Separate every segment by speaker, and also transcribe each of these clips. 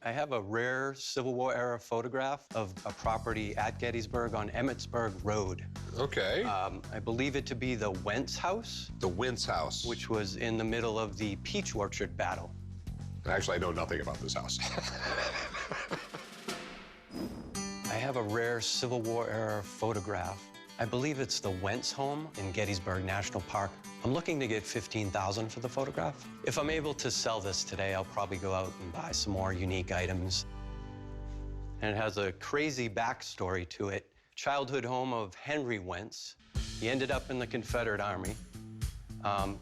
Speaker 1: I have a rare Civil War-era photograph of a property at Gettysburg on Emmitsburg Road.
Speaker 2: Okay.
Speaker 1: I believe it to be the Wentz house.
Speaker 2: The Wentz house.
Speaker 1: Which was in the middle of the Peach Orchard battle.
Speaker 2: Actually, I know nothing about this house.
Speaker 1: I have a rare Civil War-era photograph. I believe it's the Wentz home in Gettysburg National Park. I'm looking to get $15,000 for the photograph. If I'm able to sell this today, I'll probably go out and buy some more unique items. And it has a crazy backstory to it. Childhood home of Henry Wentz. He ended up in the Confederate Army,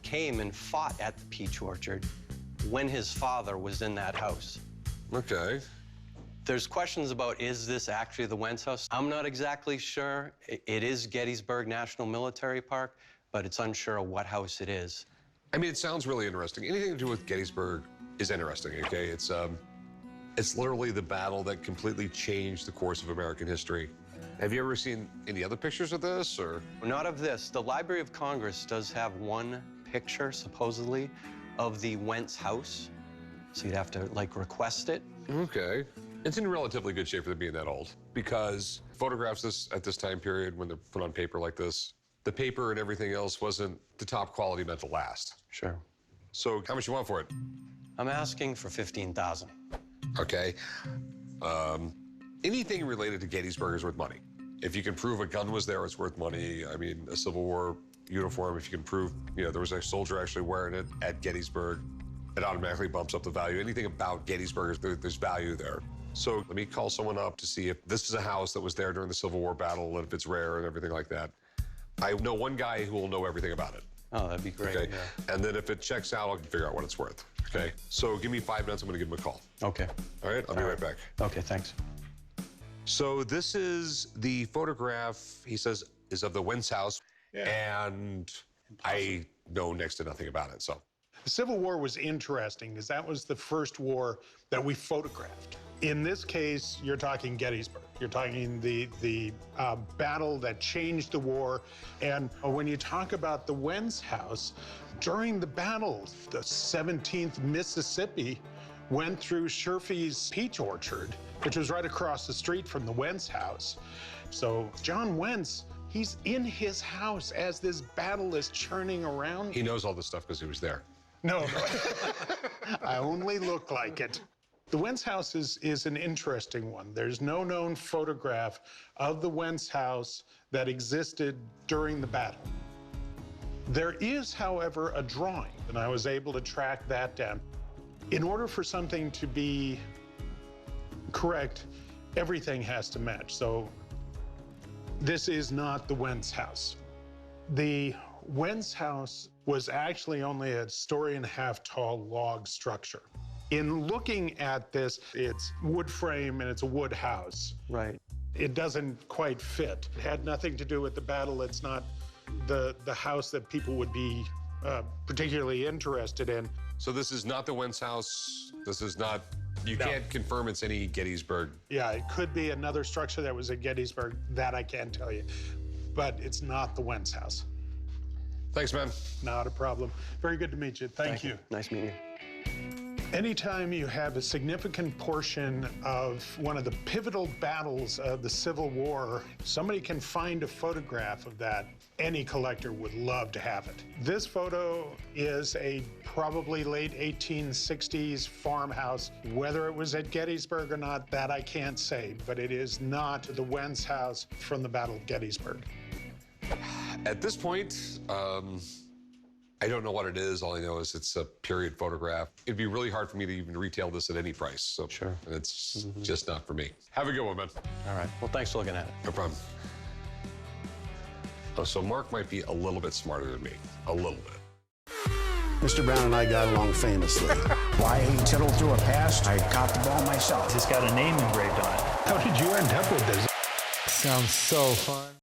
Speaker 1: came and fought at the Peach Orchard when his father was in that house.
Speaker 2: Okay.
Speaker 1: There's questions about, is this actually the Wentz house? I'm not exactly sure. It is Gettysburg National Military Park, but it's unsure of what house it is.
Speaker 2: I mean, it sounds really interesting. Anything to do with Gettysburg is interesting, okay? It's literally the battle that completely changed the course of American history. Have you ever seen any other pictures of this, or?
Speaker 1: Not of this. The Library of Congress does have one picture, supposedly, of the Wentz house. So you'd have to, like, request it.
Speaker 2: Okay. It's in relatively good shape for them being that old, because photographs at this time period, when they're put on paper like this, the paper and everything else wasn't the top quality meant to last.
Speaker 1: Sure.
Speaker 2: So how much you want for it?
Speaker 1: I'm asking for $15,000.
Speaker 2: Okay. Anything related to Gettysburg is worth money. If you can prove a gun was there, it's worth money. I mean, a Civil War uniform, if you can prove, you know, there was a soldier actually wearing it at Gettysburg, it automatically bumps up the value. Anything about Gettysburg, there's value there. So let me call someone up to see if this is a house that was there during the Civil War battle, and if it's rare and everything like that. I know one guy who will know everything about it.
Speaker 1: Oh, that'd be great.
Speaker 2: Okay.
Speaker 1: Yeah.
Speaker 2: And then if it checks out, I'll figure out what it's worth. Okay. So give me 5 minutes. I'm going to give him a call.
Speaker 1: Okay.
Speaker 2: All right. I'll be right back.
Speaker 1: Okay, thanks.
Speaker 2: So this is the photograph, he says, is of the Wentz house.
Speaker 3: Yeah.
Speaker 2: And I know next to nothing about it. So
Speaker 3: The Civil War was interesting because that was the first war that we photographed. In this case, you're talking Gettysburg. You're talking the battle that changed the war. And when you talk about the Wentz house, during the battle, the 17th Mississippi went through Sherfy's Peach Orchard, which was right across the street from the Wentz house. So John Wentz, he's in his house as this battle is churning around.
Speaker 2: he knows all this stuff because he was there.
Speaker 3: No, I only look like it. The Wentz house is an interesting one. There's no known photograph of the Wentz house that existed during the battle. There is, however, a drawing, and I was able to track that down. In order for something to be correct, everything has to match. So this is not the Wentz house. The Wentz house was actually only a 1.5-story tall log structure. In looking at this, it's wood frame and it's a wood house.
Speaker 1: Right.
Speaker 3: It doesn't quite fit. It had nothing to do with the battle. It's not the house that people would be particularly interested in.
Speaker 2: So this is not the Wentz house. This is not, you can't confirm it's any Gettysburg.
Speaker 3: Yeah, it could be another structure that was at Gettysburg. That I can tell you. But it's not the Wentz house.
Speaker 2: Thanks, man.
Speaker 3: Not a problem. Very good to meet you. Thank you.
Speaker 1: Nice meeting you.
Speaker 3: Anytime you have a significant portion of one of the pivotal battles of the Civil War, somebody can find a photograph of that, any collector would love to have it. This photo is a probably late 1860s farmhouse. Whether it was at Gettysburg or not, that I can't say, but it is not the Wentz house from the Battle of Gettysburg.
Speaker 2: At this point, I don't know what it is. All I know is it's a period photograph. It'd be really hard for me to even retail this at any price. So
Speaker 1: Sure.
Speaker 2: It's just not for me. Have a good one, man.
Speaker 1: All right. Well, thanks for looking at it.
Speaker 2: No problem. Oh, so Mark might be a little bit smarter than me. A little bit.
Speaker 4: Mr. Brown and I got along famously.
Speaker 5: Why he tittled through a pass, I caught the ball myself.
Speaker 6: It's got a name engraved on it.
Speaker 3: How did you end up with this?
Speaker 6: Sounds so fun.